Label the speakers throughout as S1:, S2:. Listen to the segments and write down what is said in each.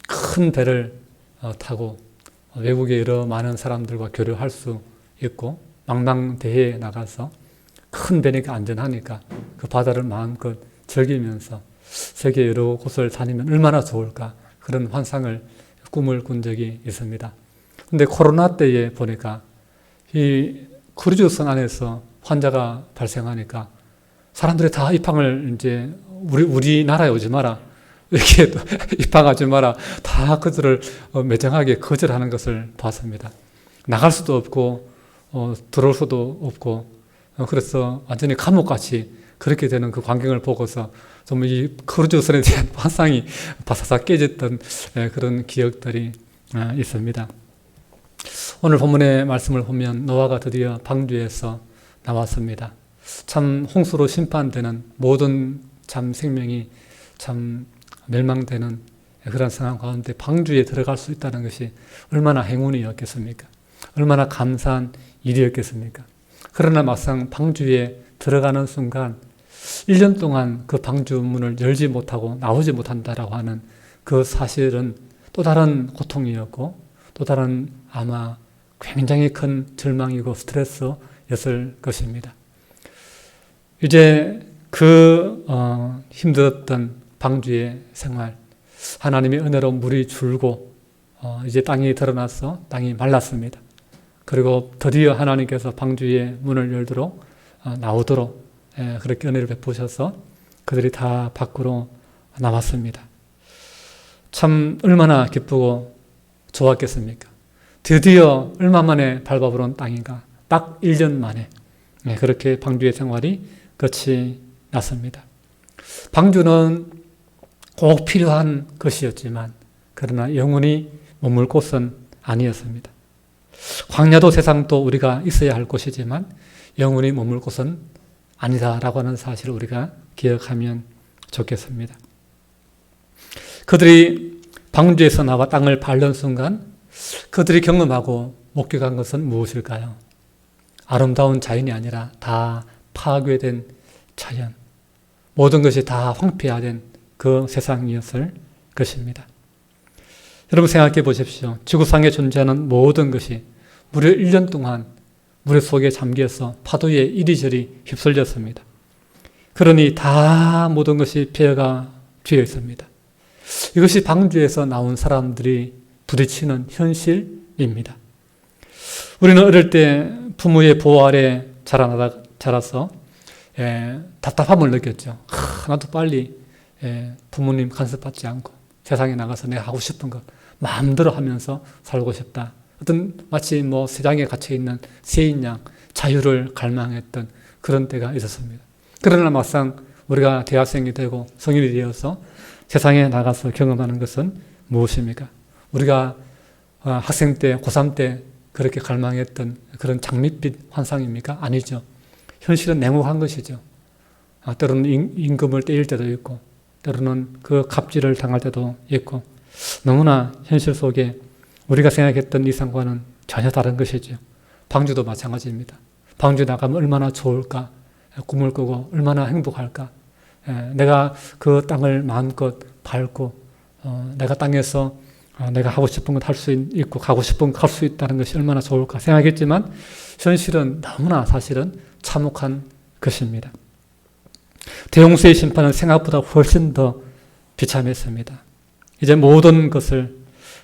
S1: 큰 배를 타고 외국의 여러 많은 사람들과 교류할 수 있고 망망대해에 나가서 큰 배니까 안전하니까 그 바다를 마음껏 즐기면서 세계 여러 곳을 다니면 얼마나 좋을까 그런 환상을 꿈을 꾼 적이 있습니다. 근데 코로나 때에 보니까 이 크루즈선 안에서 환자가 발생하니까 사람들이 다 입항을 이제 우리나라에 오지 마라 이렇게 입항하지 마라 다 그들을 매정하게 거절하는 것을 봤습니다. 나갈 수도 없고 들어올 수도 없고 그래서 완전히 감옥같이 그렇게 되는 그 광경을 보고서 정말 이 크루즈선에 대한 환상이 바사삭 깨졌던 그런 기억들이 있습니다. 오늘 본문의 말씀을 보면 노아가 드디어 방주에서 나왔습니다. 참 홍수로 심판되는 모든 참 생명이 참 멸망되는 그런 상황 가운데 방주에 들어갈 수 있다는 것이 얼마나 행운이었겠습니까? 얼마나 감사한 일이었겠습니까? 그러나 막상 방주에 들어가는 순간 1년 동안 그 방주 문을 열지 못하고 나오지 못한다라고 하는 그 사실은 또 다른 고통이었고 또 다른 아마 굉장히 큰 절망이고 스트레스였을 것입니다. 이제 그 힘들었던 방주의 생활, 하나님의 은혜로 물이 줄고 이제 땅이 드러나서 땅이 말랐습니다. 그리고 드디어 하나님께서 방주의 문을 열도록 나오도록 그렇게 은혜를 베푸셔서 그들이 다 밖으로 나왔습니다. 참 얼마나 기쁘고 좋았겠습니까? 드디어 얼마 만에 밟아보는 땅인가? 딱 1년 만에 그렇게 방주의 생활이 끝이 났습니다. 방주는 꼭 필요한 것이었지만 그러나 영원히 머물 곳은 아니었습니다. 광야도 세상도 우리가 있어야 할 곳이지만 영원히 머물 곳은 아니다라고 하는 사실을 우리가 기억하면 좋겠습니다. 그들이 방주에서 나와 땅을 밟는 순간 그들이 경험하고 목격한 것은 무엇일까요? 아름다운 자연이 아니라 다 파괴된 자연, 모든 것이 다 황폐화된 그 세상이었을 것입니다. 여러분 생각해 보십시오. 지구상에 존재하는 모든 것이 무려 1년 동안 물 속에 잠겨서 파도에 이리저리 휩쓸렸습니다. 그러니 다 모든 것이 폐허가 되어 있습니다. 이것이 방주에서 나온 사람들이 부딪히는 현실입니다. 우리는 어릴 때 부모의 보호 아래 자라서 답답함을 느꼈죠. 나도 빨리 부모님 간섭받지 않고 세상에 나가서 내가 하고 싶은 것 마음대로 하면서 살고 싶다. 어떤 마치 세상에 갇혀있는 새인 양 자유를 갈망했던 그런 때가 있었습니다. 그러나 막상 우리가 대학생이 되고 성인이 되어서 세상에 나가서 경험하는 것은 무엇입니까? 우리가 학생 때, 고3 때 그렇게 갈망했던 그런 장밋빛 환상입니까? 아니죠. 현실은 냉혹한 것이죠. 때로는 임금을 떼일 때도 있고 때로는 그 갑질을 당할 때도 있고 너무나 현실 속에 우리가 생각했던 이상과는 전혀 다른 것이죠. 방주도 마찬가지입니다. 방주 나가면 얼마나 좋을까? 꿈을 꾸고 얼마나 행복할까? 내가 그 땅을 마음껏 밟고 내가 땅에서 내가 하고 싶은 것 할 수 있고 가고 싶은 것 할 수 있다는 것이 얼마나 좋을까 생각했지만 현실은 너무나 사실은 참혹한 것입니다. 대홍수의 심판은 생각보다 훨씬 더 비참했습니다. 이제 모든 것을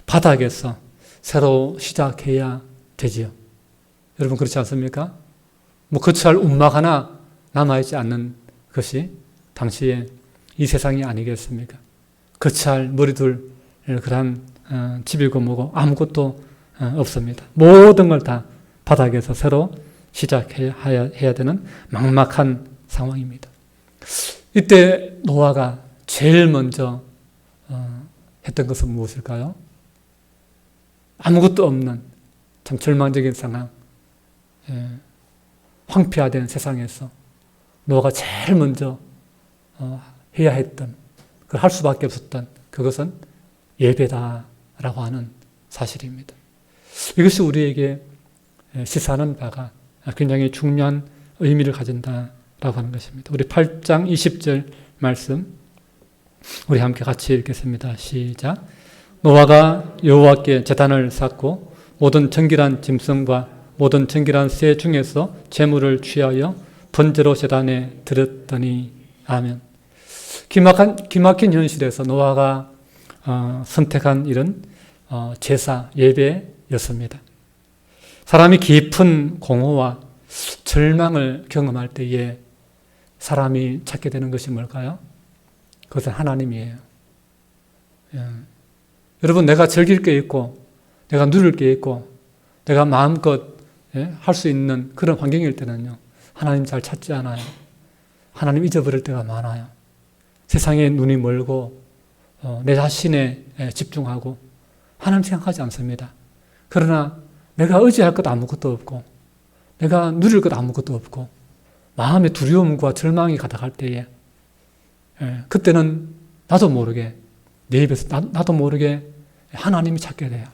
S1: 바닥에서 새로 시작해야 되지요. 여러분 그렇지 않습니까? 거처할 움막 하나 남아있지 않는 것이 당시에 이 세상이 아니겠습니까? 거처할 머리둘 그런 집이고 뭐고 아무것도 없습니다. 모든 걸 다 바닥에서 새로 시작해야 되는 막막한 상황입니다. 이때 노아가 제일 먼저 했던 것은 무엇일까요? 아무것도 없는 참 절망적인 상황, 황폐화된 세상에서 노아가 제일 먼저 해야 했던, 그걸 할 수밖에 없었던 그것은 예배다라고 하는 사실입니다. 이것이 우리에게 시사하는 바가 굉장히 중요한 의미를 가진다라고 하는 것입니다. 우리 8장 20절 말씀 우리 함께 같이 읽겠습니다. 시작. 노아가 여호와께 제단을 쌓고 모든 정결한 짐승과 모든 정결한 새 중에서 제물을 취하여 번제로 제단에 드렸더니 아멘. 기막힌 현실에서 노아가 선택한 일은 제사, 예배였습니다. 사람이 깊은 공허와 절망을 경험할 때에 사람이 찾게 되는 것이 뭘까요? 그것은 하나님이에요. 여러분, 내가 즐길 게 있고 내가 누릴 게 있고 내가 마음껏 할 수 있는 그런 환경일 때는요, 하나님 잘 찾지 않아요. 하나님 잊어버릴 때가 많아요. 세상에 눈이 멀고 내 자신에 집중하고 하나님 생각하지 않습니다. 그러나 내가 의지할 것 아무것도 없고 내가 누릴 것 아무것도 없고 마음의 두려움과 절망이 가득할 때에 그때는 나도 모르게 내 입에서 나도 모르게 하나님이 찾게 돼요.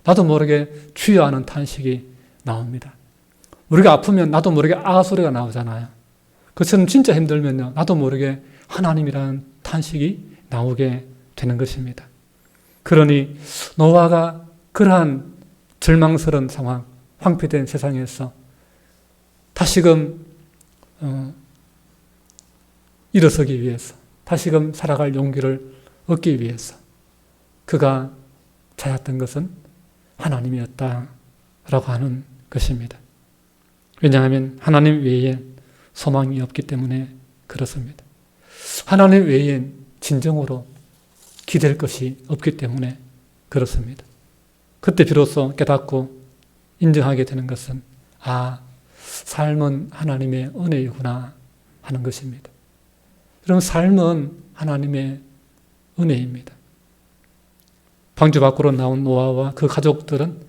S1: 나도 모르게 주여 하는 탄식이 나옵니다. 우리가 아프면 나도 모르게 아 소리가 나오잖아요. 그처럼 진짜 힘들면요, 나도 모르게 하나님이라는 탄식이 나오게 되는 것입니다. 그러니 노아가 그러한 절망스러운 상황, 황폐된 세상에서 다시금 일어서기 위해서, 다시금 살아갈 용기를 얻기 위해서 그가 찾았던 것은 하나님이었다라고 하는 것입니다. 왜냐하면 하나님 외엔 소망이 없기 때문에 그렇습니다. 하나님 외엔 진정으로 기댈 것이 없기 때문에 그렇습니다. 그때 비로소 깨닫고 인정하게 되는 것은 삶은 하나님의 은혜이구나 하는 것입니다. 여러분, 삶은 하나님의 은혜입니다. 방주 밖으로 나온 노아와 그 가족들은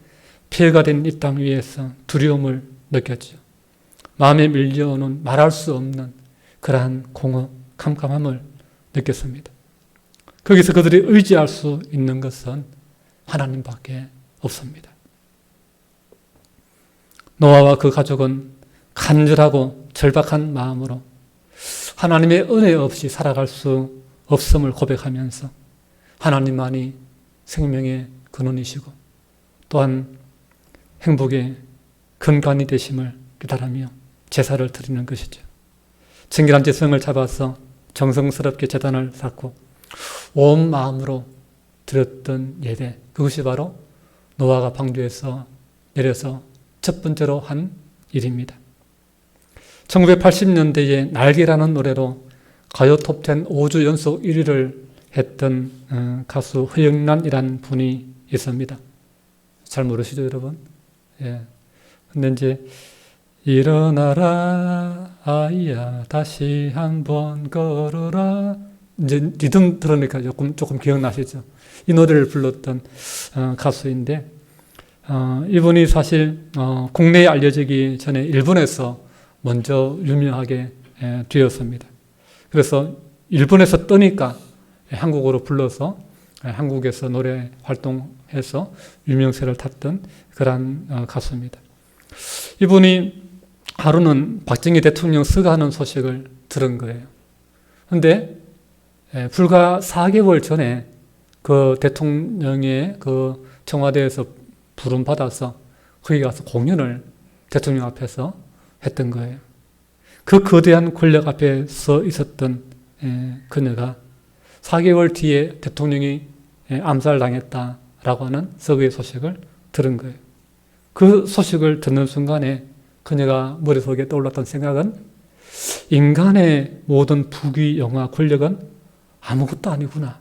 S1: 폐허가 된 이 땅 위에서 두려움을 느꼈죠. 마음에 밀려오는 말할 수 없는 그러한 공허, 캄캄함을 느꼈습니다. 거기서 그들이 의지할 수 있는 것은 하나님밖에 없습니다. 노아와 그 가족은 간절하고 절박한 마음으로 하나님의 은혜 없이 살아갈 수 없음을 고백하면서 하나님만이 생명의 근원이시고 또한 행복의 근간이 되심을 깨달으며 제사를 드리는 것이죠. 정결한 짐승을 잡아서 정성스럽게 제단을 쌓고 온 마음으로 드렸던 예배, 그것이 바로 노아가 방주에서 내려서 첫 번째로 한 일입니다. 1980년대에 날개라는 노래로 가요 톱10 5주 연속 1위를 했던 가수 허영란이라는 분이 있습니다. 잘 모르시죠, 여러분? 예. 근데 이제 일어나라 아이야 다시 한번 걸어라, 이제 리듬 들으니까 조금 기억나시죠? 이 노래를 불렀던 가수인데 이분이 사실 국내에 알려지기 전에 일본에서 먼저 유명하게 되었습니다. 그래서 일본에서 뜨니까 한국어로 불러서 한국에서 노래 활동해서 유명세를 탔던 그런 가수입니다. 이분이 하루는 박정희 대통령 서거하는 소식을 들은 거예요. 그런데 불과 4개월 전에 그 대통령의 그 청와대에서 부름받아서 거기 가서 공연을 대통령 앞에서 했던 거예요. 그 거대한 권력 앞에 서 있었던 그녀가 4개월 뒤에 대통령이 암살당했다라고 하는 서거의 소식을 들은 거예요. 그 소식을 듣는 순간에 그녀가 머릿속에 떠올랐던 생각은 인간의 모든 부귀, 영화, 권력은 아무것도 아니구나.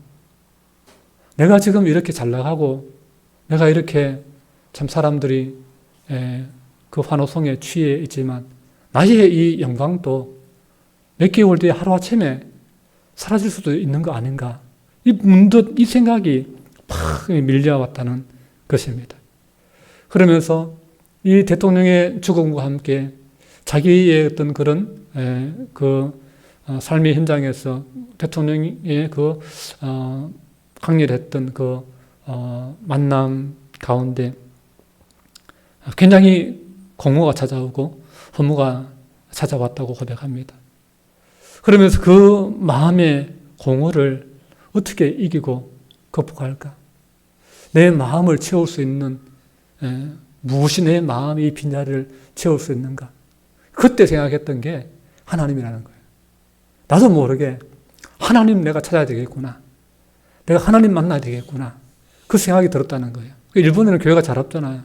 S1: 내가 지금 이렇게 잘 나가고 내가 이렇게 참 사람들이 그 환호성에 취해 있지만 나의 이 영광도 몇 개월 뒤에 하루아침에 사라질 수도 있는 거 아닌가. 문득 이 생각이 팍 밀려왔다는 것입니다. 그러면서 이 대통령의 죽음과 함께 자기의 어떤 그런 삶의 현장에서 대통령의 강렬했던 만남 가운데 굉장히 공허가 찾아오고 허무가 찾아왔다고 고백합니다. 그러면서 그 마음의 공허를 어떻게 이기고 극복할까? 내 마음을 채울 수 있는 무엇이 내 마음의 이 빈자리를 채울 수 있는가? 그때 생각했던 게 하나님이라는 거예요. 나도 모르게 하나님 내가 찾아야 되겠구나. 내가 하나님 만나야 되겠구나. 그 생각이 들었다는 거예요. 일본에는 교회가 잘 없잖아요.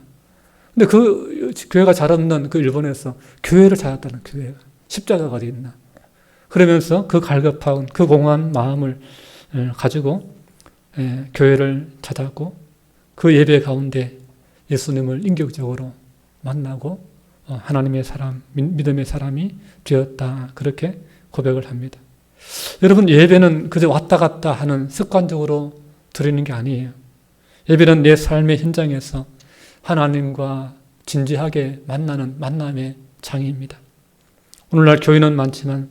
S1: 근데 그 교회가 잘 없는 그 일본에서 교회를 찾았다는 교회가. 십자가가 어디 있나. 그러면서 그 갈급한 그 공허한 마음을 가지고 교회를 찾았고 그 예배 가운데 예수님을 인격적으로 만나고 하나님의 사람, 믿음의 사람이 되었다. 그렇게 고백을 합니다. 여러분, 예배는 그저 왔다 갔다 하는 습관적으로 드리는 게 아니에요. 예배는 내 삶의 현장에서 하나님과 진지하게 만나는 만남의 장입니다. 오늘날 교회는 많지만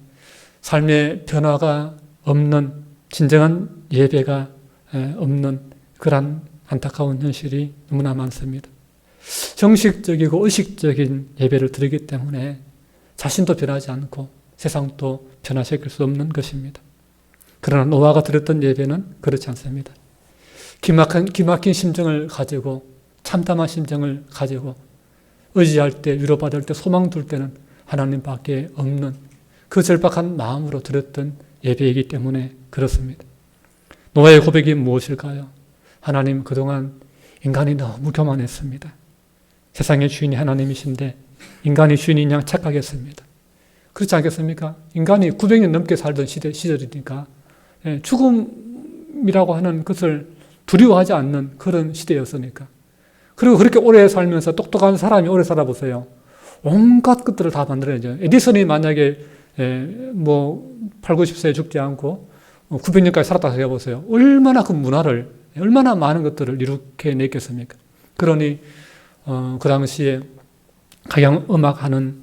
S1: 삶의 변화가 없는 진정한 예배가 없는 그런 안타까운 현실이 너무나 많습니다. 정식적이고 의식적인 예배를 드리기 때문에 자신도 변하지 않고 세상도 변화시킬 수 없는 것입니다. 그러나 노아가 드렸던 예배는 그렇지 않습니다. 기막힌 심정을 가지고 참담한 심정을 가지고 의지할 때, 위로받을 때, 소망 둘 때는 하나님밖에 없는 그 절박한 마음으로 드렸던 예배이기 때문에 그렇습니다. 노아의 고백이 무엇일까요? 하나님, 그동안 인간이 너무 교만했습니다. 세상의 주인이 하나님이신데 인간이 주인인 양 착각했습니다. 그렇지 않겠습니까? 인간이 900년 넘게 살던 시절이니까 죽음이라고 하는 것을 두려워하지 않는 그런 시대였으니까. 그리고 그렇게 오래 살면서 똑똑한 사람이 오래 살아보세요. 온갖 것들을 다 만들어내죠. 에디슨이 만약에 8, 90세에 죽지 않고 900년까지 살았다 생각해보세요. 얼마나 그 문화를, 얼마나 많은 것들을 이룩해냈겠습니까? 그러니 그 당시에 가령 음악하는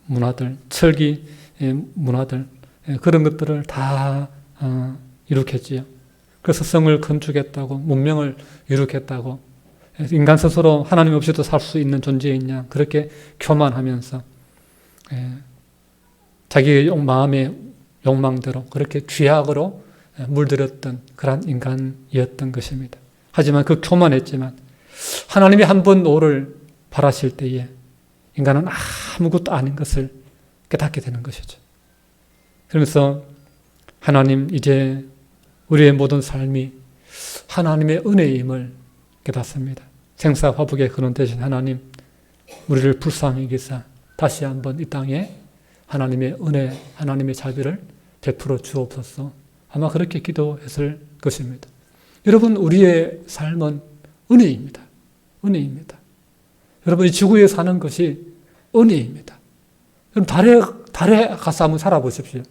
S1: 문화들, 철기 문화들, 그런 것들을 다 이룩했지요. 그래서 성을 건축했다고, 문명을 이룩했다고, 인간 스스로 하나님 없이도 살 수 있는 존재이냐, 그렇게 교만하면서 자기의 마음의 욕망대로 그렇게 죄악으로 물들였던 그런 인간이었던 것입니다. 하지만 그 교만했지만 하나님이 한 번 노를 바라실 때에 인간은 아무것도 아닌 것을 깨닫게 되는 것이죠. 그러면서 하나님, 이제 우리의 모든 삶이 하나님의 은혜임을 깨닫습니다. 생사화복의 근원 되신 하나님, 우리를 불쌍히 여기사 다시 한번 이 땅에 하나님의 은혜, 하나님의 자비를 베풀어 주옵소서. 아마 그렇게 기도했을 것입니다. 여러분, 우리의 삶은 은혜입니다. 은혜입니다. 여러분, 이 지구에 사는 것이 은혜입니다. 그럼 달에 가서 한번 살아보십시오.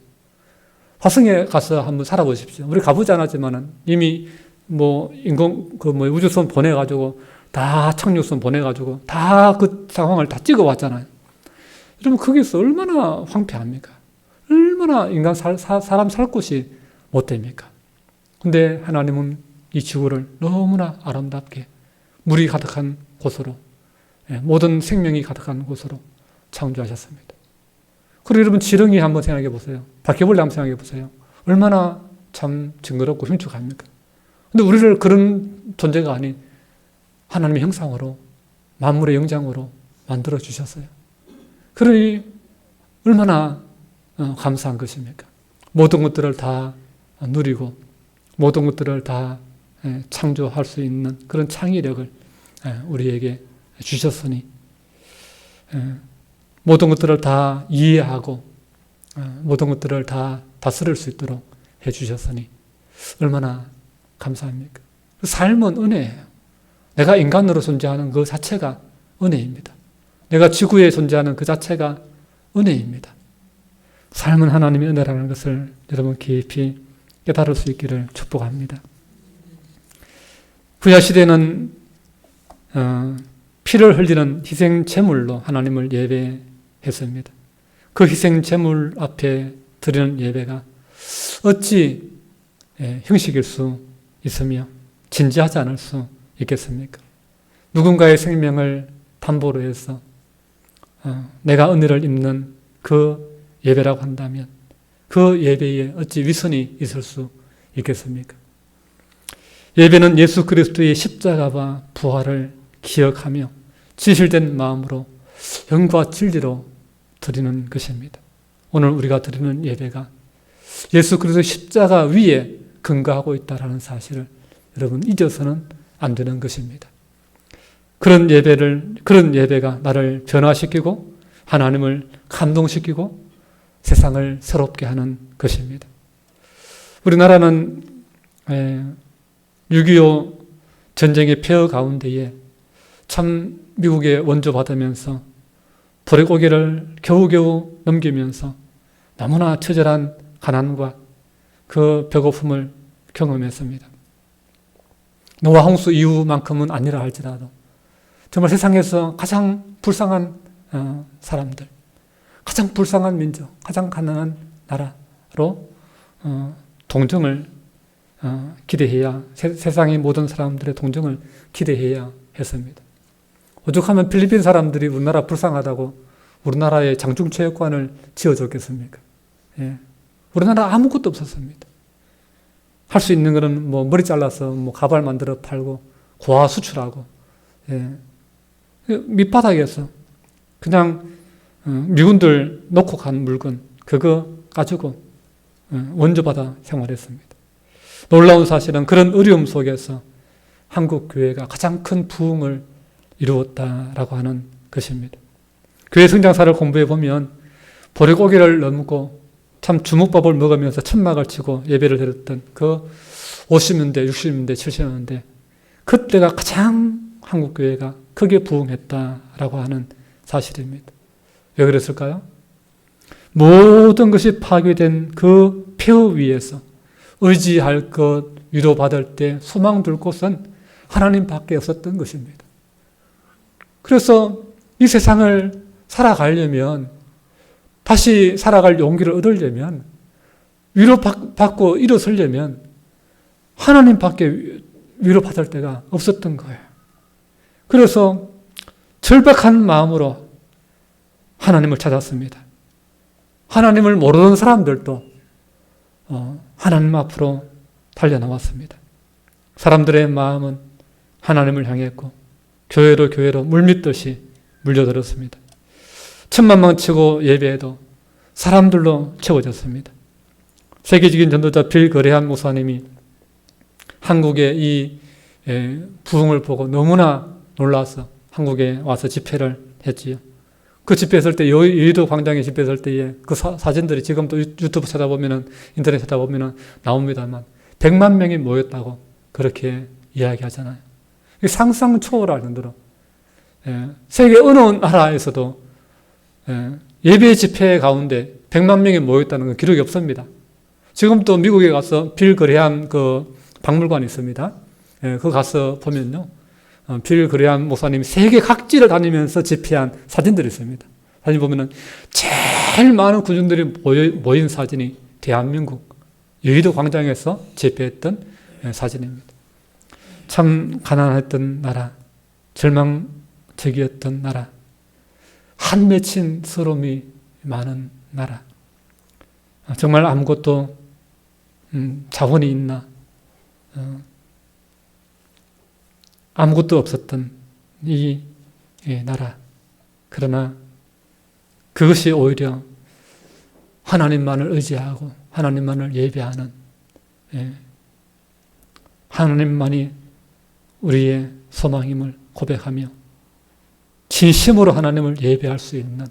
S1: 화성에 가서 한번 살아보십시오. 우리 가보지 않았지만은 이미 우주선 보내가지고 다 착륙선 보내가지고 다 그 상황을 다 찍어왔잖아요. 여러분, 거기서 얼마나 황폐합니까? 얼마나 인간 사람 살 곳이 못 됩니까? 근데 하나님은 이 지구를 너무나 아름답게 물이 가득한 곳으로, 모든 생명이 가득한 곳으로 창조하셨습니다. 그리고 여러분, 지렁이 한번 생각해 보세요. 바퀴벌레 한번 생각해 보세요. 얼마나 참 징그럽고 흉측합니까? 근데 우리를 그런 존재가 아닌 하나님의 형상으로, 만물의 영장으로 만들어 주셨어요. 그러니 얼마나 감사한 것입니까? 모든 것들을 다 누리고 모든 것들을 다 창조할 수 있는 그런 창의력을 우리에게 주셨으니, 모든 것들을 다 이해하고 모든 것들을 다 다스릴 수 있도록 해주셨으니 얼마나 감사합니까? 삶은 은혜예요. 내가 인간으로 존재하는 그 자체가 은혜입니다. 내가 지구에 존재하는 그 자체가 은혜입니다. 삶은 하나님의 은혜라는 것을 여러분 깊이 깨달을 수 있기를 축복합니다. 구약시대는 피를 흘리는 희생 제물로 하나님을 예배했습니다. 그 희생 제물 앞에 드리는 예배가 어찌 형식일 수 있으며 진지하지 않을 수 있겠습니까? 누군가의 생명을 담보로 해서 내가 은혜를 입는 그 예배라고 한다면 그 예배에 어찌 위선이 있을 수 있겠습니까? 예배는 예수 그리스도의 십자가와 부활을 기억하며 진실된 마음으로 영과 진리로 드리는 것입니다. 오늘 우리가 드리는 예배가 예수 그리스도의 십자가 위에 근거하고 있다는 사실을 여러분 잊어서는 안 되는 것입니다. 그런 예배가 나를 변화시키고 하나님을 감동시키고 세상을 새롭게 하는 것입니다. 우리나라는 6.25 전쟁의 폐허 가운데에 참 미국에 원조받으면서 보릿고개를 겨우겨우 넘기면서 너무나 처절한 가난과 그 배고픔을 경험했습니다. 노아 홍수 이후만큼은 아니라 할지라도 정말 세상에서 가장 불쌍한 사람들, 가장 불쌍한 민족, 가장 가난한 나라로 동정을 기대해야, 세상의 모든 사람들의 동정을 기대해야 했습니다. 오죽하면 필리핀 사람들이 우리나라 불쌍하다고 우리나라에 장충체육관을 지어줬겠습니까? 예. 우리나라 아무것도 없었습니다. 할 수 있는 거는 뭐 머리 잘라서 뭐 가발 만들어 팔고 고아 수출하고, 예. 밑바닥에서 그냥 미군들 놓고 간 물건 그거 가지고 원조받아 생활했습니다. 놀라운 사실은 그런 어려움 속에서 한국 교회가 가장 큰 부흥을 이루었다라고 하는 것입니다. 교회 성장사를 공부해 보면 보릿고개를 넘고 참 주먹밥을 먹으면서 천막을 치고 예배를 드렸던 그 50년대, 60년대, 70년대 그때가 가장 한국 교회가 크게 부흥했다라고 하는 사실입니다. 왜 그랬을까요? 모든 것이 파괴된 그 폐허 위에서 의지할 것, 위로받을 때 소망 둘 곳은 하나님밖에 없었던 것입니다. 그래서 이 세상을 살아가려면, 다시 살아갈 용기를 얻으려면, 위로받고 일어서려면 하나님밖에 위로받을 데가 없었던 거예요. 그래서 절박한 마음으로 하나님을 찾았습니다. 하나님을 모르는 사람들도 하나님 앞으로 달려나왔습니다. 사람들의 마음은 하나님을 향했고 교회로 물밀듯이 물려들었습니다. 천만망치고 예배에도 사람들로 채워졌습니다. 세계적인 전도자 빌 그레함 목사님이 한국의 이 부흥을 보고 너무나 놀라서 한국에 와서 집회를 했지요. 그 집회했을 때, 여의도 광장에 집회했을 때에 그 사진들이 지금도 유튜브 찾아보면은, 인터넷 찾아보면은 나옵니다만 100만 명이 모였다고 그렇게 이야기하잖아요. 상상 초월할 정도로. 세계 어느 나라에서도 예배 집회 가운데 100만 명이 모였다는 건 기록이 없습니다. 지금도 미국에 가서 빌 그레함 그 박물관이 있습니다. 그거 가서 보면요. 빌 그레함 목사님이 세계 각지를 다니면서 집회한 사진들이 있습니다. 사진 보면은 제일 많은 군중들이 모인 사진이 대한민국 여의도 광장에서 집회했던 사진입니다. 참 가난했던 나라, 절망적이었던 나라, 한 맺힌 서름이 많은 나라, 정말 아무것도 자원이 있나, 아무것도 없었던 이 나라. 그러나 그것이 오히려 하나님만을 의지하고 하나님만을 예배하는, 하나님만이 우리의 소망임을 고백하며 진심으로 하나님을 예배할 수 있는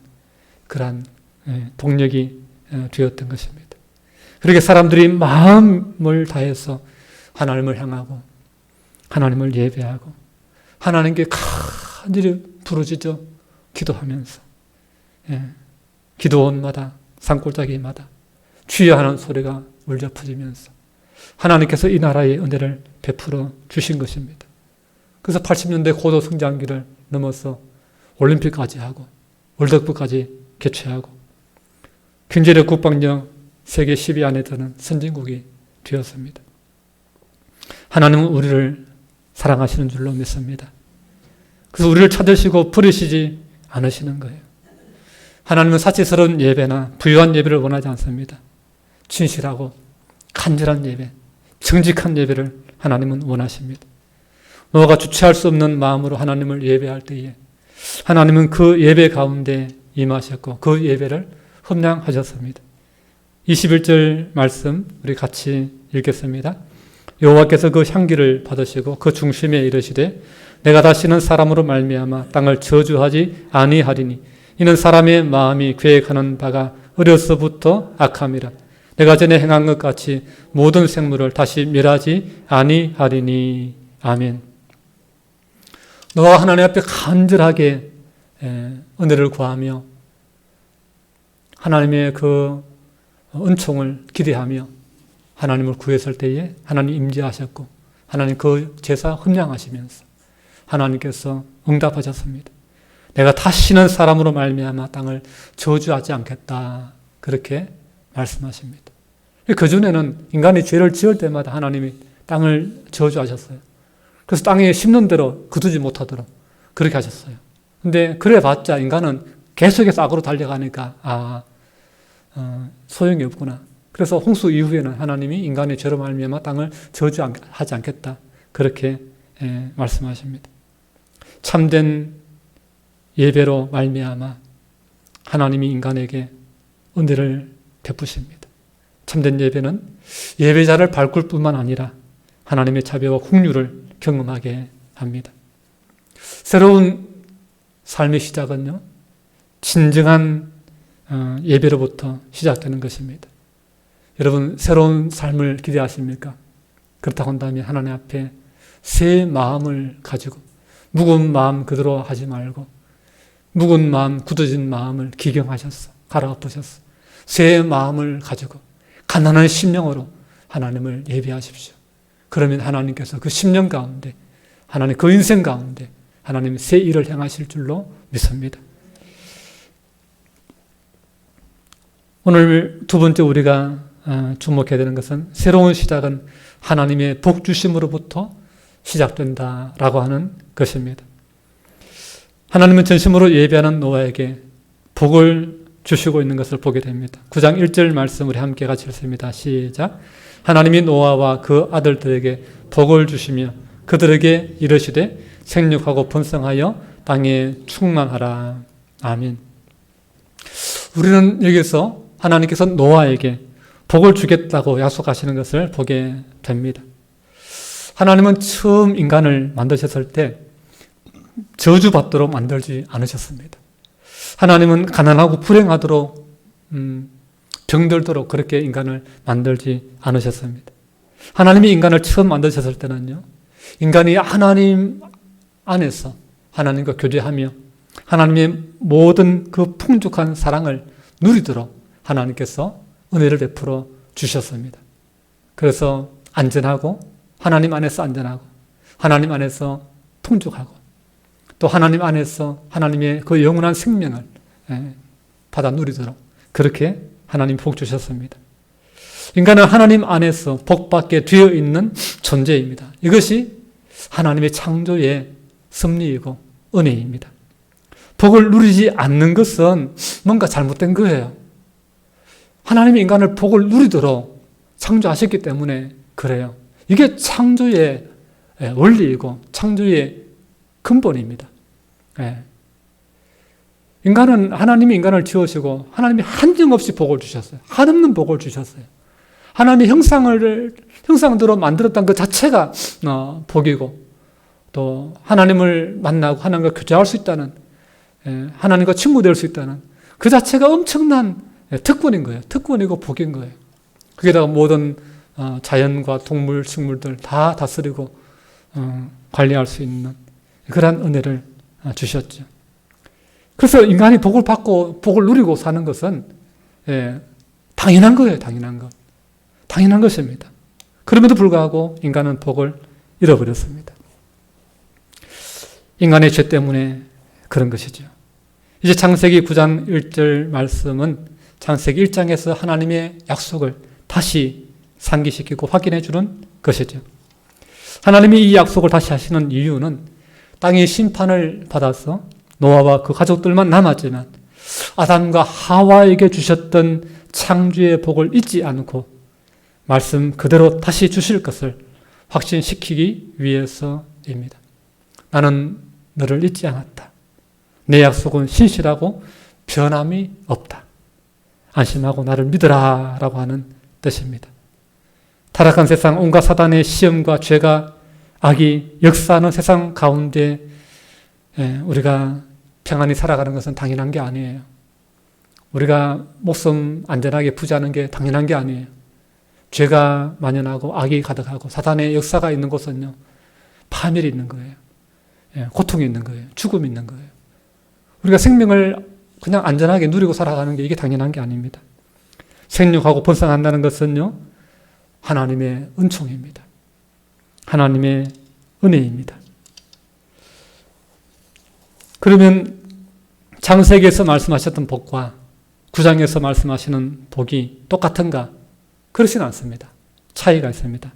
S1: 그러한 동력이 되었던 것입니다. 그렇게 사람들이 마음을 다해서 하나님을 향하고 하나님을 예배하고 하나님께 간절히 부르짖어 기도하면서 기도원마다 산골짜기마다 주여 하는 소리가 울려 퍼지면서 하나님께서 이 나라의 은혜를 베풀어 주신 것입니다. 그래서 80년대 고도 성장기를 넘어서 올림픽까지 하고 월드컵까지 개최하고 경제력 국방력 세계 10위 안에 드는 선진국이 되었습니다. 하나님은 우리를 사랑하시는 줄로 믿습니다. 그래서 우리를 찾으시고 버리시지 않으시는 거예요. 하나님은 사치스러운 예배나 부유한 예배를 원하지 않습니다. 진실하고 간절한 예배, 정직한 예배를 하나님은 원하십니다. 노아가 주체할 수 없는 마음으로 하나님을 예배할 때에 하나님은 그 예배 가운데 임하셨고 그 예배를 흠양하셨습니다. 21절 말씀 우리 같이 읽겠습니다. 여호와께서 그 향기를 받으시고 그 중심에 이르시되 내가 다시는 사람으로 말미암아 땅을 저주하지 아니하리니 이는 사람의 마음이 계획하는 바가 어려서부터 악함이라. 내가 전에 행한 것 같이 모든 생물을 다시 멸하지 아니하리니. 아멘. 노아가 하나님 앞에 간절하게 은혜를 구하며 하나님의 그 은총을 기대하며 하나님을 구했을 때에 하나님 임재하셨고 하나님 그 제사 흠양하시면서 하나님께서 응답하셨습니다. 내가 다시는 사람으로 말미암아 땅을 저주하지 않겠다. 그렇게 말씀하십니다. 그전에는 인간이 죄를 지을 때마다 하나님이 땅을 저주하셨어요. 그래서 땅에 심는 대로 거두지 못하도록 그렇게 하셨어요. 근데 그래 봤자 인간은 계속해서 악으로 달려가니까 소용이 없구나. 그래서 홍수 이후에는 하나님이 인간의 죄로 말미암아 땅을 저주하지 않겠다. 그렇게 말씀하십니다. 참된 예배로 말미암아 하나님이 인간에게 은혜를 베푸십니다. 참된 예배는 예배자를 바꿀 뿐만 아니라 하나님의 자비와 긍휼을 경험하게 합니다. 새로운 삶의 시작은요, 진정한 예배로부터 시작되는 것입니다. 여러분, 새로운 삶을 기대하십니까? 그렇다고 한다면 하나님 앞에 새 마음을 가지고 묵은 마음 그대로 하지 말고 묵은 마음, 굳어진 마음을 기경하셨어. 갈아엎으셨어. 새 마음을 가지고 가난한 심령으로 하나님을 예배하십시오. 그러면 하나님께서 그 심령 가운데, 하나님 그 인생 가운데 하나님이 새 일을 행하실 줄로 믿습니다. 오늘 두 번째 우리가 주목해야 되는 것은 새로운 시작은 하나님의 복 주심으로부터 시작된다라고 하는 것입니다. 하나님은 전심으로 예배하는 노아에게 복을 주시고 있는 것을 보게 됩니다. 9장 1절 말씀 우리 함께 같이 읽습니다. 시작. 하나님이 노아와 그 아들들에게 복을 주시며 그들에게 이르시되 생육하고 번성하여 땅에 충만하라. 아멘. 우리는 여기서 하나님께서 노아에게 복을 주겠다고 약속하시는 것을 보게 됩니다. 하나님은 처음 인간을 만드셨을 때 저주받도록 만들지 않으셨습니다. 하나님은 가난하고 불행하도록 병들도록 그렇게 인간을 만들지 않으셨습니다. 하나님이 인간을 처음 만드셨을 때는요, 인간이 하나님 안에서 하나님과 교제하며 하나님의 모든 그 풍족한 사랑을 누리도록 하나님께서 은혜를 베풀어 주셨습니다. 그래서 안전하고 하나님 안에서 안전하고 하나님 안에서 풍족하고 또 하나님 안에서 하나님의 그 영원한 생명을 받아 누리도록 그렇게 하나님 복 주셨습니다. 인간은 하나님 안에서 복받게 되어 있는 존재입니다. 이것이 하나님의 창조의 섭리이고 은혜입니다. 복을 누리지 않는 것은 뭔가 잘못된 거예요. 하나님이 인간을 복을 누리도록 창조하셨기 때문에 그래요. 이게 창조의 원리이고 창조의 근본입니다. 인간은 하나님이 인간을 지으시고 하나님이 한정없이 복을 주셨어요. 한없는 복을 주셨어요. 하나님의 형상대로 만들었던 그 자체가 복이고 또 하나님을 만나고 하나님과 교제할 수 있다는 하나님과 친구 될 수 있다는 그 자체가 엄청난 특권인 거예요. 특권이고 복인 거예요. 거기다가 모든 자연과 동물, 식물들 다 다스리고 관리할 수 있는 그러한 은혜를 주셨죠. 그래서 인간이 복을 받고 복을 누리고 사는 것은 당연한 거예요. 당연한 것. 당연한 것입니다. 그럼에도 불구하고 인간은 복을 잃어버렸습니다. 인간의 죄 때문에 그런 것이죠. 이제 창세기 9장 1절 말씀은 창세기 1장에서 하나님의 약속을 다시 상기시키고 확인해 주는 것이죠. 하나님이 이 약속을 다시 하시는 이유는 땅이 심판을 받아서 노아와 그 가족들만 남았지만 아담과 하와에게 주셨던 창조의 복을 잊지 않고 말씀 그대로 다시 주실 것을 확신시키기 위해서입니다. 나는 너를 잊지 않았다. 내 약속은 신실하고 변함이 없다. 안심하고 나를 믿으라 라고 하는 뜻입니다. 타락한 세상 온갖 사단의 시험과 죄가 악이 역사하는 세상 가운데 우리가 평안히 살아가는 것은 당연한 게 아니에요. 우리가 목숨 안전하게 부지하는 게 당연한 게 아니에요. 죄가 만연하고 악이 가득하고 사단의 역사가 있는 곳은요, 파멸이 있는 거예요. 고통이 있는 거예요. 죽음이 있는 거예요. 우리가 생명을 그냥 안전하게 누리고 살아가는 게 이게 당연한 게 아닙니다. 생육하고 번성한다는 것은요, 하나님의 은총입니다. 하나님의 은혜입니다. 그러면 창세기에서 말씀하셨던 복과 9장에서 말씀하시는 복이 똑같은가? 그렇지는 않습니다. 차이가 있습니다.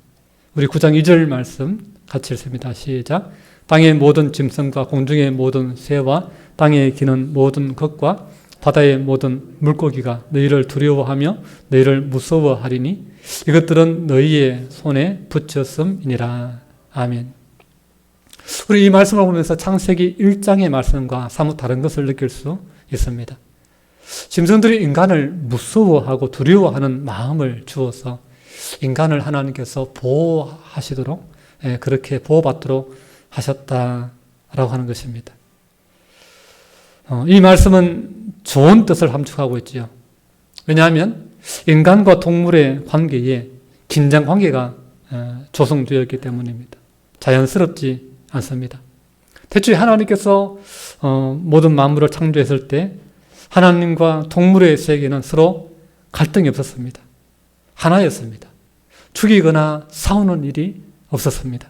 S1: 우리 9장 2절 말씀 같이 읽습니다. 시작. 땅의 모든 짐승과 공중의 모든 새와 땅에 기는 모든 것과 바다의 모든 물고기가 너희를 두려워하며 너희를 무서워하리니 이것들은 너희의 손에 붙였음이니라. 아멘. 우리 이 말씀을 보면서 창세기 1장의 말씀과 사뭇 다른 것을 느낄 수 있습니다. 짐승들이 인간을 무서워하고 두려워하는 마음을 주어서 인간을 하나님께서 보호하시도록, 그렇게 보호받도록 하셨다라고 하는 것입니다. 이 말씀은 좋은 뜻을 함축하고 있지요. 왜냐하면 인간과 동물의 관계에 긴장 관계가 조성되었기 때문입니다. 자연스럽지 않습니다. 대초에 하나님께서 모든 만물을 창조했을 때 하나님과 동물의 세계는 서로 갈등이 없었습니다. 하나였습니다. 죽이거나 싸우는 일이 없었습니다.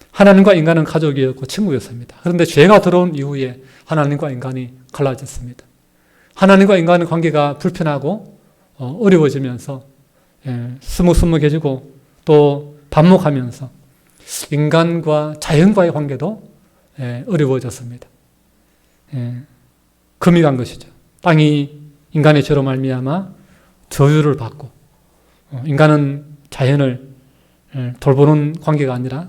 S1: 하나님과 인간은 가족이었고 친구였습니다. 그런데 죄가 들어온 이후에 하나님과 인간이 갈라졌습니다. 하나님과 인간의 관계가 불편하고 어려워지면서 스무스무해지고 또 반목하면서 인간과 자연과의 관계도 어려워졌습니다. 금이 간 것이죠. 땅이 인간의 죄로 말미암아 저주를 받고 인간은 자연을 돌보는 관계가 아니라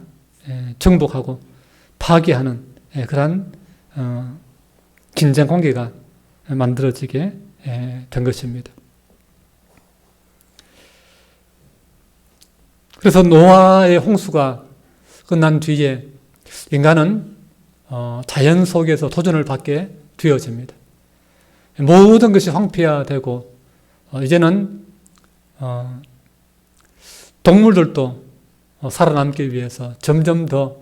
S1: 정복하고 파괴하는 그러한 긴장 관계가 만들어지게 된 것입니다. 그래서 노아의 홍수가 끝난 뒤에 인간은 자연 속에서 도전을 받게 되어집니다. 모든 것이 황폐화되고 이제는 동물들도 살아남기 위해서 점점 더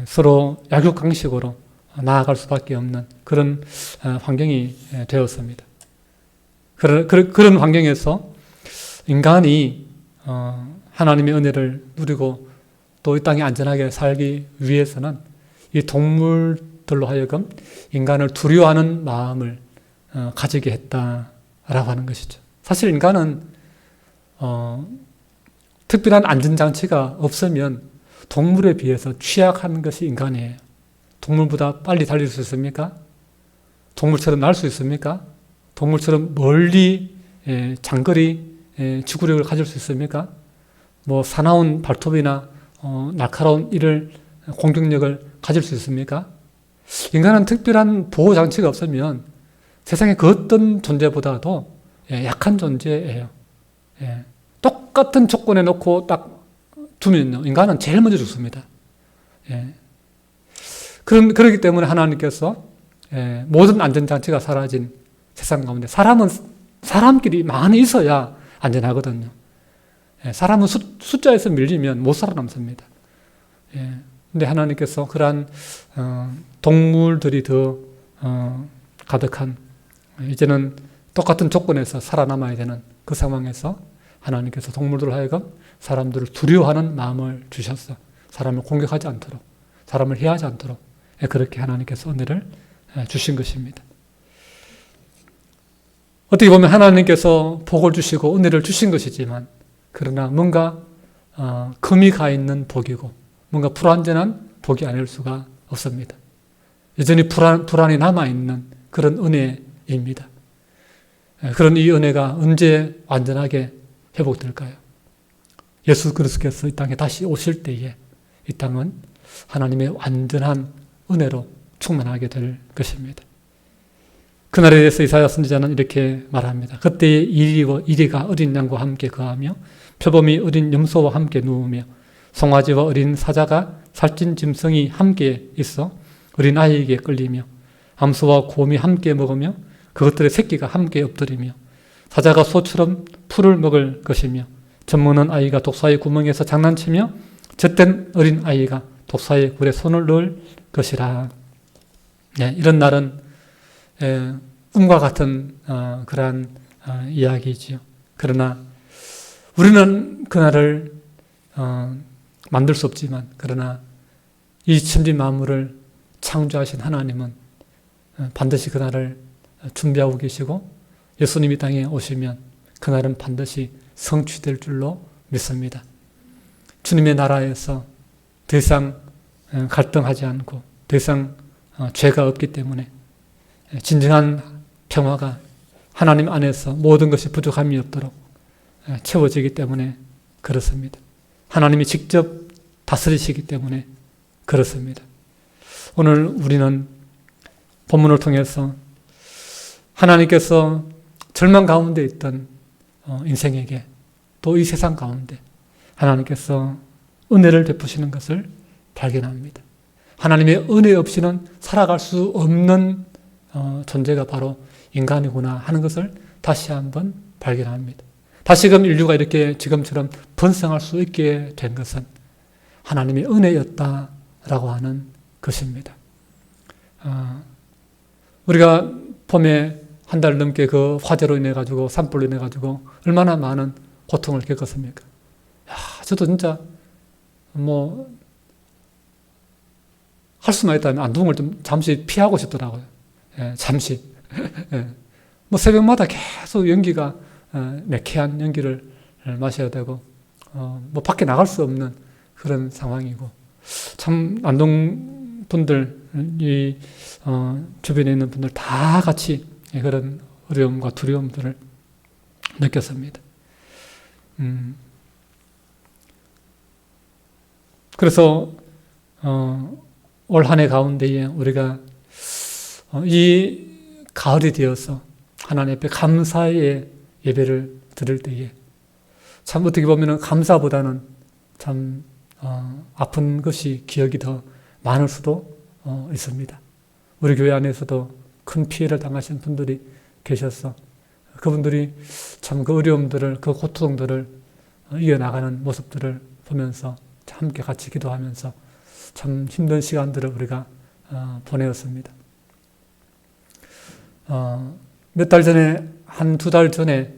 S1: 서로 약육강식으로 나아갈 수밖에 없는 그런 환경이 되었습니다. 그런 환경에서 인간이 하나님의 은혜를 누리고 또 이 땅에 안전하게 살기 위해서는 이 동물들로 하여금 인간을 두려워하는 마음을 가지게 했다라고 하는 것이죠. 사실 인간은 특별한 안전장치가 없으면 동물에 비해서 취약한 것이 인간이에요. 동물보다 빨리 달릴 수 있습니까? 동물처럼 날 수 있습니까? 동물처럼 멀리 장거리 지구력을 가질 수 있습니까? 뭐 사나운 발톱이나 날카로운 공격력을 가질 수 있습니까? 인간은 특별한 보호장치가 없으면 세상의 그 어떤 존재보다도 약한 존재예요. 똑같은 조건에 놓고 딱 두면요, 인간은 제일 먼저 죽습니다. 그렇기 때문에 하나님께서 모든 안전장치가 사라진 세상 가운데 사람은 사람끼리 많이 있어야 안전하거든요. 사람은 숫자에서 밀리면 못 살아남습니다. 근데 하나님께서 그러한 동물들이 더 가득한 이제는 똑같은 조건에서 살아남아야 되는 그 상황에서 하나님께서 동물들을 하여금 사람들을 두려워하는 마음을 주셔서 사람을 공격하지 않도록, 사람을 해하지 않도록 그렇게 하나님께서 은혜를 주신 것입니다. 어떻게 보면 하나님께서 복을 주시고 은혜를 주신 것이지만 그러나 뭔가 금이 가 있는 복이고 뭔가 불완전한 복이 아닐 수가 없습니다. 여전히 불안이 남아있는 그런 은혜입니다. 그런 이 은혜가 언제 완전하게 회복될까요? 예수 그리스도께서 이 땅에 다시 오실 때에 이 땅은 하나님의 완전한 은혜로 충만하게 될 것입니다. 그날에 대해서 이사야 선지자는 이렇게 말합니다. 그때에 이리가 어린 양과 함께 거하며 표범이 어린 염소와 함께 누우며 송아지와 어린 사자가 살찐 짐승이 함께 있어 어린 아이에게 끌리며 암소와 곰이 함께 먹으며 그것들의 새끼가 함께 엎드리며 사자가 소처럼 풀을 먹을 것이며 젖먹는 아이가 독사의 구멍에서 장난치며 젖된 어린 아이가 독사의 굴에 손을 넣을 것이라. 네, 이런 날은 꿈과 같은 그러한 이야기지요. 그러나 우리는 그날을 만들 수 없지만 그러나 이 천지 만물을 창조하신 하나님은 반드시 그날을 준비하고 계시고 예수님이 땅에 오시면 그날은 반드시 성취될 줄로 믿습니다. 주님의 나라에서 더 이상 갈등하지 않고 더 이상 죄가 없기 때문에 진정한 평화가 하나님 안에서 모든 것이 부족함이 없도록 채워지기 때문에 그렇습니다. 하나님이 직접 다스리시기 때문에 그렇습니다. 오늘 우리는 본문을 통해서 하나님께서 절망 가운데 있던 인생에게 또 이 세상 가운데 하나님께서 은혜를 베푸시는 것을 발견합니다. 하나님의 은혜 없이는 살아갈 수 없는 존재가 바로 인간이구나 하는 것을 다시 한번 발견합니다. 다시금 인류가 이렇게 지금처럼 번성할 수 있게 된 것은 하나님의 은혜였다라고 하는 것입니다. 우리가 봄에 한 달 넘게 그 화재로 인해 가지고 산불로 인해 가지고 얼마나 많은 고통을 겪었습니까? 저도 진짜 할 수만 있다면 안동을 좀 잠시 피하고 싶더라고요. 잠시. 새벽마다 계속 연기가 매캐한 연기를 마셔야 되고 밖에 나갈 수 없는 그런 상황이고 참 안동 분들 이 주변에 있는 분들 다 같이 그런 어려움과 두려움들을 느꼈습니다. 그래서 올 한 해 가운데에 우리가 이 가을이 되어서 하나님 앞에 감사의 예배를 드릴 때에 참 어떻게 보면 감사보다는 참 아픈 것이 기억이 더 많을 수도 있습니다. 우리 교회 안에서도 큰 피해를 당하신 분들이 계셔서 그분들이 참 그 어려움들을 그 고통들을 이겨나가는 모습들을 보면서 함께 같이 기도하면서 참 힘든 시간들을 우리가 보내었습니다. 몇 달 전에 한2달 전에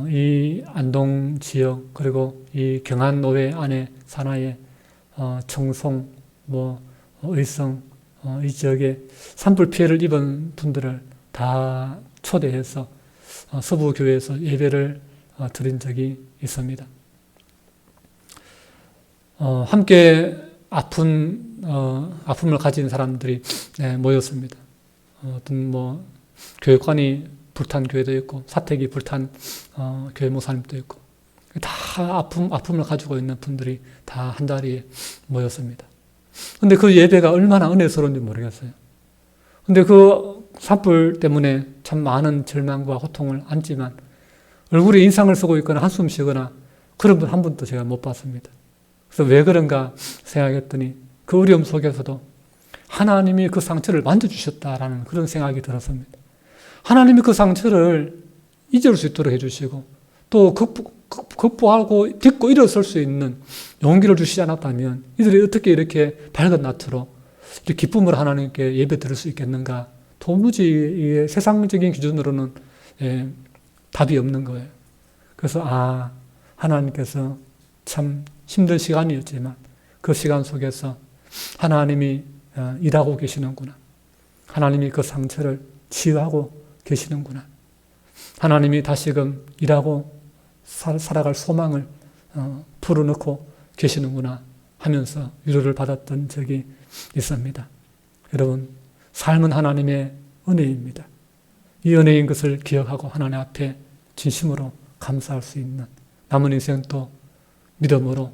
S1: 이 안동 지역 그리고 이 경안노회 안에 산하에 청송 의성 이 지역에 산불 피해를 입은 분들을 다 초대해서 서부교회에서 예배를 드린 적이 있습니다. 함께 아픔을 가진 사람들이 모였습니다. 어떤 교육관이 불탄 교회도 있고 사택이 불탄 교회 목사님도 있고 다 아픔을 가지고 있는 분들이 다 한 자리에 모였습니다. 근데 그 예배가 얼마나 은혜스러운지 모르겠어요. 근데 그 산불 때문에 참 많은 절망과 고통을 안지만 얼굴에 인상을 쓰고 있거나 한숨 쉬거나 그런 분 한 분도 제가 못 봤습니다. 그래서 왜 그런가 생각했더니 그 어려움 속에서도 하나님이 그 상처를 만져주셨다라는 그런 생각이 들었습니다. 하나님이 그 상처를 잊을 수 있도록 해주시고 또 극복하고 딛고 일어설 수 있는 용기를 주시지 않았다면 이들이 어떻게 이렇게 밝은 낯으로 이렇게 기쁨을 하나님께 예배 드릴 수 있겠는가? 도무지 세상적인 기준으로는 답이 없는 거예요. 그래서 하나님께서 참 힘든 시간이었지만 그 시간 속에서 하나님이 일하고 계시는구나. 하나님이 그 상처를 치유하고 계시는구나. 하나님이 다시금 일하고 살아갈 소망을 불어넣고 계시는구나 하면서 위로를 받았던 적이 있습니다. 여러분, 삶은 하나님의 은혜입니다. 이 은혜인 것을 기억하고 하나님 앞에 진심으로 감사할 수 있는, 남은 인생 또 믿음으로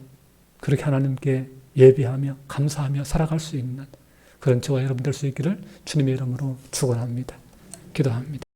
S1: 그렇게 하나님께 예비하며 감사하며 살아갈 수 있는 그런 저와 여러분 될 수 있기를 주님의 이름으로 축원합니다. 기도합니다.